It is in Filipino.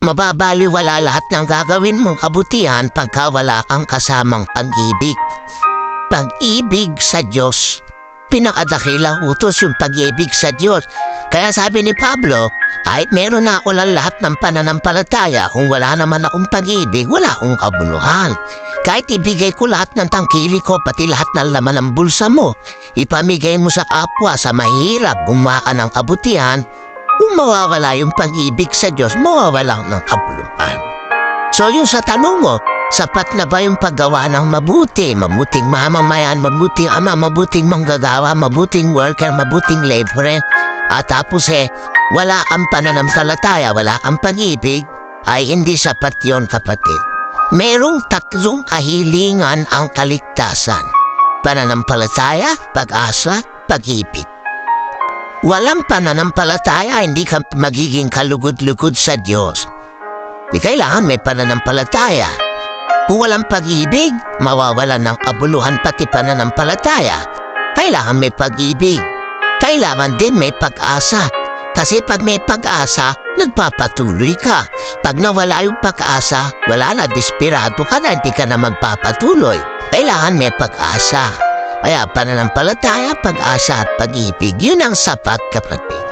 Mababaliwala lahat ng gagawin mong kabutihan pagka wala kang kasamang pag-ibig. Pag-ibig sa Diyos. Pinakadakilang utos yung pag-ibig sa Diyos. Kaya sabi ni Pablo, kahit meron na ako lang lahat ng pananampalataya, kung wala naman akong pag-ibig, wala akong kabuluhan. Kahit ibigay ko lahat ng tangkili ko, pati lahat ng laman ng bulsa mo, ipamigay mo sa kapwa sa mahirap, gumawa ka ng kabutihan, kung mawawala yung pag-ibig sa Diyos, mawawala ng kabuluhan. So yung sa tanong mo, sapat na ba yung paggawa ng mabuti? Mabuting mamamayan, mabuting ama, mabuting manggagawa, mabuting worker, mabuting laborer. At tapos wala kang pananampalataya, wala kang pag-ibig, ay hindi sapat yon, kapatid. Merong tatlong kahilingan ang kaligtasan. Pananampalataya, pag-asa, pag-ibig. Walang pananampalataya, hindi ka magiging kalugod-lugod sa Diyos. Di kailangan may pananampalataya. Kung walang pag-ibig, mawawalan ng kabuluhan pati pananampalataya. Kailangan may pag-ibig. Kailangan din may pag-asa. Kasi pag may pag-asa, nagpapatuloy ka. Pag nawala yung pag-asa, wala na, desperado ka na, hindi ka na magpapatuloy. Kailangan may pag-asa. Kaya pananampalataya, pag-asa at pag-ibig, yun ang sapat, kapatid.